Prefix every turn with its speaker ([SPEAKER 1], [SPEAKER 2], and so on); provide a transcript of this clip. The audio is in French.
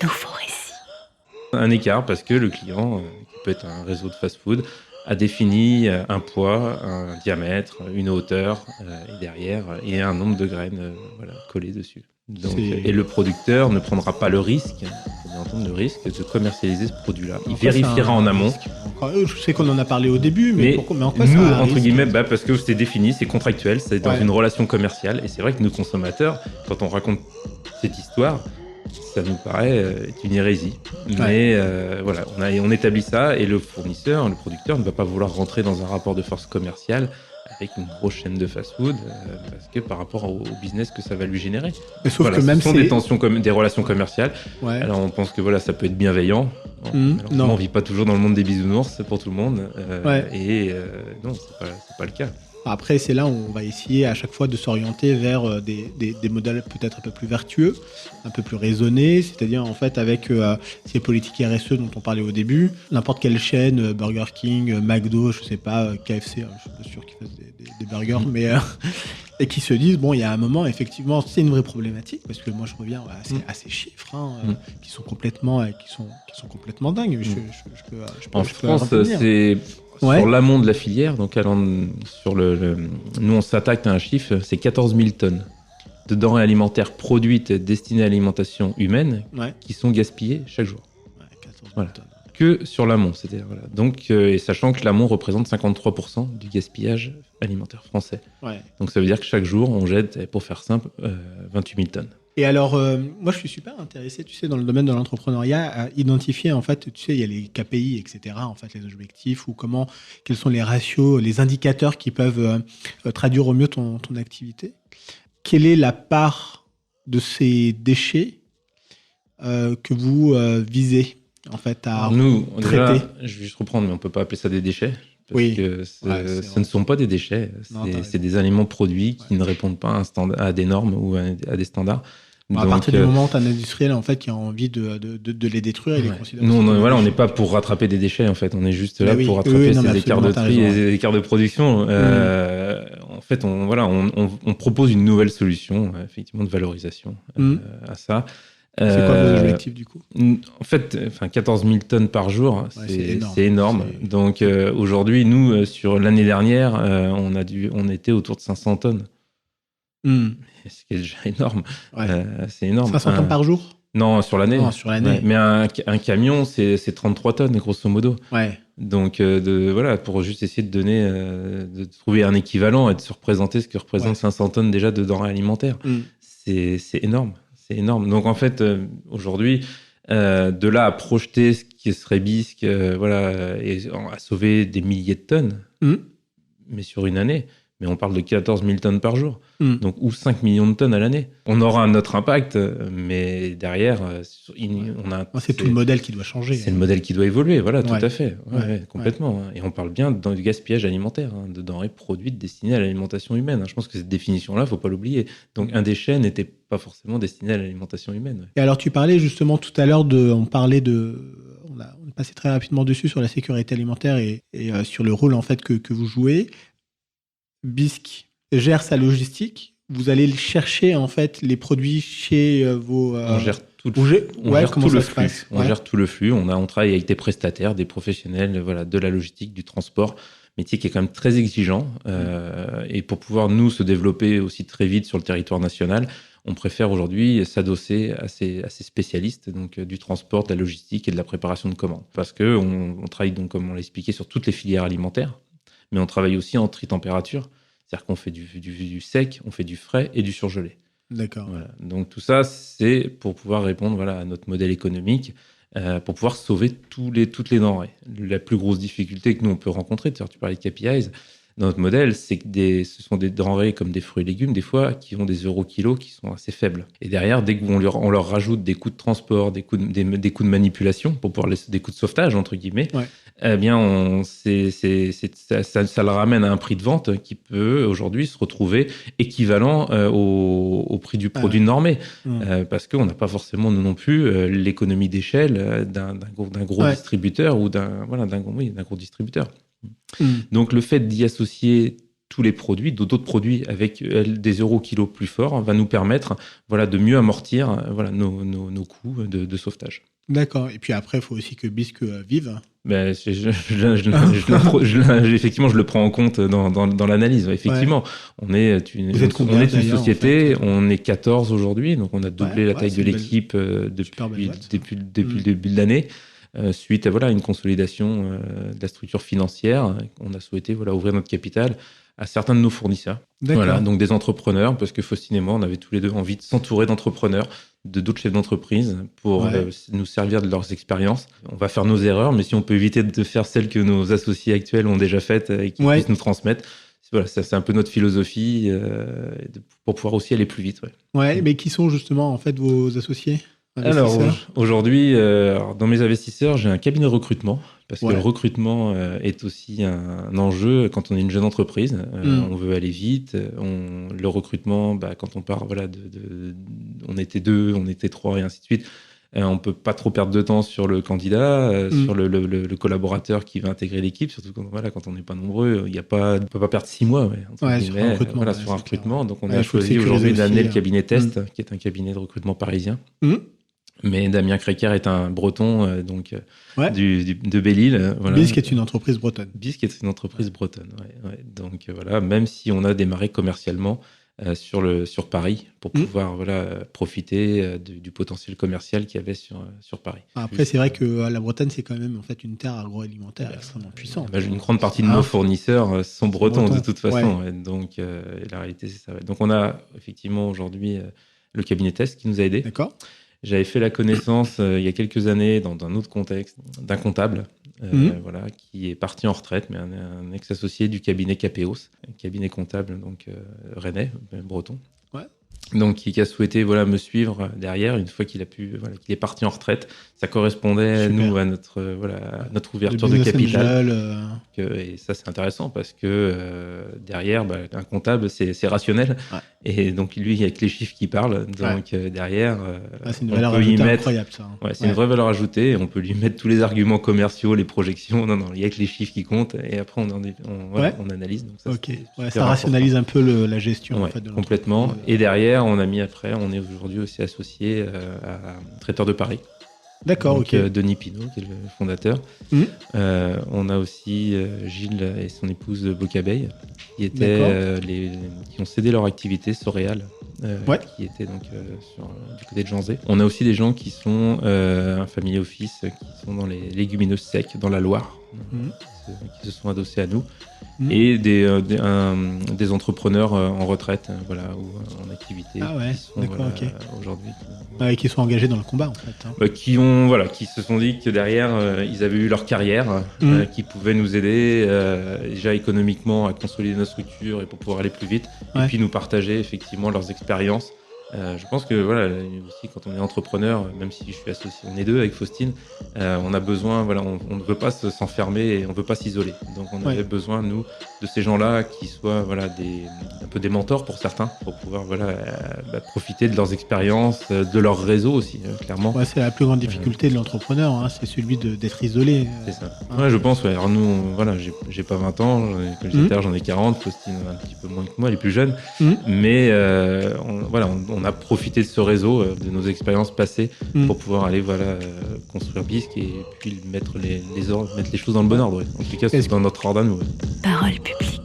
[SPEAKER 1] Nouveau récit.
[SPEAKER 2] Un écart parce que le client, qui peut être un réseau de fast-food, a défini un poids, un diamètre, une hauteur, et derrière, et un nombre de graines voilà, collées dessus. Donc, et le producteur ne prendra pas le risque, faut bien entendre le risque, de commercialiser ce produit-là. Il vérifiera en amont.
[SPEAKER 3] Je sais qu'on en a parlé au début, mais en quoi
[SPEAKER 2] nous,
[SPEAKER 3] ça a un
[SPEAKER 2] entre
[SPEAKER 3] risque
[SPEAKER 2] guillemets, parce que c'est défini, c'est contractuel, c'est dans
[SPEAKER 3] Ouais.
[SPEAKER 2] une relation commerciale. Et c'est vrai que nous, consommateurs, quand on raconte cette histoire, ça nous paraît être une hérésie. Mais voilà, on établit ça et le fournisseur, le producteur ne va pas vouloir rentrer dans un rapport de force commerciale avec une grosse chaîne de fast-food parce que par rapport au business que ça va lui générer.
[SPEAKER 3] Mais sauf
[SPEAKER 2] Voilà,
[SPEAKER 3] que même
[SPEAKER 2] ce sont des tensions, des relations commerciales.
[SPEAKER 3] Ouais.
[SPEAKER 2] Alors on pense que voilà, ça peut être bienveillant.
[SPEAKER 3] Non.
[SPEAKER 2] On vit pas toujours dans le monde des bisounours, c'est pour tout le monde.
[SPEAKER 3] Ouais.
[SPEAKER 2] Et non, c'est pas le cas.
[SPEAKER 3] Après, c'est là où on va essayer à chaque fois de s'orienter vers des modèles peut-être un peu plus vertueux, un peu plus raisonnés, c'est-à-dire en fait avec ces politiques RSE dont on parlait au début, n'importe quelle chaîne, Burger King, McDo, je sais pas, KFC, je suis pas sûr qu'ils fassent des burgers, mais et qui se disent bon, il y a un moment effectivement c'est une vraie problématique parce que moi je reviens à ces chiffres qui sont complètement dingues.
[SPEAKER 2] En France, c'est sur l'amont de la filière, donc nous on s'attaque à un chiffre, c'est 14 000 tonnes de denrées alimentaires produites destinées à l'alimentation humaine qui sont gaspillées chaque jour.
[SPEAKER 3] Ouais, 14 000
[SPEAKER 2] voilà.
[SPEAKER 3] tonnes.
[SPEAKER 2] Que sur l'amont, c'est-à-dire voilà. Donc et sachant que l'amont représente 53% du gaspillage alimentaire français.
[SPEAKER 3] Ouais.
[SPEAKER 2] Donc ça veut dire que chaque jour on jette, pour faire simple, 28 000 tonnes.
[SPEAKER 3] Et alors, moi, je suis super intéressé, tu sais, dans le domaine de l'entrepreneuriat, à identifier, en fait, tu sais, il y a les KPI, etc., en fait, les objectifs, ou quels sont les ratios, les indicateurs qui peuvent traduire au mieux ton activité. Quelle est la part de ces déchets que vous visez, en fait, à
[SPEAKER 2] nous,
[SPEAKER 3] traiter?
[SPEAKER 2] Déjà, je vais juste reprendre, mais on peut pas appeler ça des déchets. Parce que ce ne sont pas des déchets, c'est des aliments produits qui ne répondent pas à des normes ou à des standards.
[SPEAKER 3] Bon, à partir du moment où tu as un industriel en fait, qui a envie de les détruire, il les considère.
[SPEAKER 2] Nous, on n'est pas pour rattraper des déchets, en fait. On est juste là pour rattraper ces écarts de tri et ces écarts de production. En fait, on propose une nouvelle solution, effectivement, de valorisation à ça.
[SPEAKER 3] C'est quoi vos objectifs du coup ?
[SPEAKER 2] En fait, 14 000 tonnes par jour, c'est énorme. Donc aujourd'hui, nous, sur l'année dernière, on était autour de 500 tonnes. Ce qui est déjà énorme. C'est énorme.
[SPEAKER 3] 500 tonnes par jour ?
[SPEAKER 2] Non, sur l'année.
[SPEAKER 3] Non, sur l'année.
[SPEAKER 2] Mais un camion, c'est 33 tonnes, grosso modo.
[SPEAKER 3] Ouais.
[SPEAKER 2] Donc, pour juste essayer de trouver un équivalent et de se représenter ce que représente 500 tonnes déjà de denrées alimentaires. C'est énorme. C'est énorme. Donc, en fait, aujourd'hui, de là à projeter ce qui serait bisque, et à sauver des milliers de tonnes, mais sur une année. Mais on parle de 14 000 tonnes par jour, donc ou 5 millions de tonnes à l'année. On aura notre impact, mais derrière,
[SPEAKER 3] c'est tout le modèle qui doit changer.
[SPEAKER 2] C'est le modèle qui doit évoluer, voilà, tout à fait, complètement. Et on parle bien du gaspillage alimentaire, de denrées produites destinées à l'alimentation humaine. Je pense que cette définition-là, faut pas l'oublier. Donc un déchet n'était pas forcément destiné à l'alimentation humaine.
[SPEAKER 3] Et alors tu parlais justement tout à l'heure on est passé très rapidement dessus sur la sécurité alimentaire et sur le rôle en fait que vous jouez. Bisque gère sa logistique. Vous allez chercher en fait les produits chez vos.
[SPEAKER 2] On gère tout le flux. On gère tout le flux. On travaille avec des prestataires, des professionnels, de la logistique, du transport. Métier qui est quand même très exigeant. Et pour pouvoir nous se développer aussi très vite sur le territoire national, on préfère aujourd'hui s'adosser à ces spécialistes, donc du transport, de la logistique et de la préparation de commandes. Parce que on travaille donc, comme on l'a expliqué, sur toutes les filières alimentaires. Mais on travaille aussi en tri-température, c'est-à-dire qu'on fait du sec, on fait du frais et du surgelé.
[SPEAKER 3] D'accord.
[SPEAKER 2] Voilà. Donc tout ça, c'est pour pouvoir répondre à notre modèle économique, pour pouvoir sauver toutes les denrées. La plus grosse difficulté que nous, on peut rencontrer, tu parlais de KPIs, dans notre modèle, c'est que ce sont des denrées comme des fruits et légumes, des fois, qui ont des euros kilos qui sont assez faibles. Et derrière, dès qu'on leur rajoute des coûts de transport, des coûts de manipulation, pour pouvoir des coûts de sauvetage, entre guillemets, eh bien, ça le ramène à un prix de vente qui peut aujourd'hui se retrouver équivalent au prix du produit normé. Parce qu'on n'a pas forcément, nous non plus, l'économie d'échelle d'un gros distributeur ou d'un gros distributeur. Donc le fait d'y associer tous les produits, d'autres produits avec des euros kilos plus forts, va nous permettre de mieux amortir nos coûts de sauvetage.
[SPEAKER 3] D'accord. Et puis après, il faut aussi que Bisque vive.
[SPEAKER 2] Ben, effectivement, je le prends en compte dans l'analyse. Effectivement, on est une société, en fait, on est 14 aujourd'hui, donc on a doublé la taille de l'équipe depuis le début de l'année. Suite à une consolidation de la structure financière, on a souhaité ouvrir notre capital à certains de nos fournisseurs. Donc des entrepreneurs, parce que Faustine et moi, on avait tous les deux envie de s'entourer d'entrepreneurs, d'autres chefs d'entreprise pour nous servir de leurs expériences. On va faire nos erreurs, mais si on peut éviter de faire celles que nos associés actuels ont déjà faites et qu'ils puissent nous transmettre, c'est un peu notre philosophie pour pouvoir aussi aller plus vite.
[SPEAKER 3] Mais qui sont justement en fait vos associés ?
[SPEAKER 2] Alors aujourd'hui, dans mes investisseurs, j'ai un cabinet de recrutement parce que le recrutement est aussi un enjeu quand on est une jeune entreprise. On veut aller vite. Le recrutement, quand on part, on était 2, on était 3 et ainsi de suite. On peut pas trop perdre de temps sur le candidat, sur le collaborateur qui va intégrer l'équipe, surtout quand on n'est pas nombreux. On peut pas perdre 6 mois
[SPEAKER 3] sur un recrutement.
[SPEAKER 2] Sur un recrutement. Donc on a choisi aujourd'hui d'amener le cabinet Test, qui est un cabinet de recrutement parisien. Mais Damien Créquer est un breton de Belle-Île.
[SPEAKER 3] Bisque est une entreprise bretonne.
[SPEAKER 2] Bisque est une entreprise bretonne, Donc même si on a démarré commercialement sur Paris pour pouvoir profiter du potentiel commercial qu'il y avait sur Paris.
[SPEAKER 3] Après, c'est vrai que la Bretagne, c'est quand même en fait une terre agroalimentaire extrêmement puissante.
[SPEAKER 2] Une grande partie de nos fournisseurs sont bretons de toute façon. Donc la réalité, c'est ça. Donc on a effectivement aujourd'hui le cabinet Test qui nous a aidés.
[SPEAKER 3] D'accord.
[SPEAKER 2] J'avais fait la connaissance il y a quelques années dans un autre contexte d'un comptable qui est parti en retraite, mais un ex-associé du cabinet Capéos, un cabinet comptable rennais, breton. Donc qui a souhaité me suivre derrière une fois qu'il est parti en retraite. Ça correspondait nous à notre ouverture de capital. Et ça c'est intéressant parce que derrière un comptable c'est rationnel et donc lui avec les chiffres qui parlent. Donc derrière
[SPEAKER 3] c'est une valeur ajoutée incroyable ça.
[SPEAKER 2] C'est une vraie valeur ajoutée. On peut lui mettre tous les arguments commerciaux, les projections. Non, il y a que les chiffres qui comptent et après on analyse. Donc
[SPEAKER 3] ça rationalise un peu la gestion de
[SPEAKER 2] complètement. Et derrière on est aujourd'hui aussi associé à Traiteur de Paris.
[SPEAKER 3] D'accord,
[SPEAKER 2] Denis Pinault, qui est le fondateur. On a aussi Gilles et son épouse Bocabeille, qui ont cédé leur activité Soréal, qui était du côté de Janzé. On a aussi des gens qui sont un family office, qui sont dans les légumineuses secs, dans la Loire, qui se sont adossés à nous. Et des entrepreneurs en retraite ou en activité aujourd'hui
[SPEAKER 3] qui sont engagés dans le combat en fait
[SPEAKER 2] qui se sont dit que derrière ils avaient eu leur carrière qui pouvaient nous aider déjà économiquement à consolider notre structure et pour pouvoir aller plus vite et puis nous partager effectivement leurs expériences. Je pense que aussi quand on est entrepreneur, même si je suis associé, on est 2 avec Faustine, on a besoin, on ne veut pas s'enfermer et on ne veut pas s'isoler. Donc on avait besoin nous de ces gens-là qui soient un peu des mentors pour certains, pour pouvoir profiter de leurs expériences, de leur réseau aussi, clairement.
[SPEAKER 3] C'est la plus grande difficulté de l'entrepreneur, c'est celui d'être isolé.
[SPEAKER 2] C'est ça. Je pense. Alors nous, j'ai pas 20 ans, j'en ai 40, Faustine un petit peu moins que moi, elle est plus jeune, mais on a profité de ce réseau, de nos expériences passées pour pouvoir aller construire Bisque et puis mettre les choses dans le bon ordre. En tout cas, c'est dans notre ordre à nous.
[SPEAKER 1] Parole publique.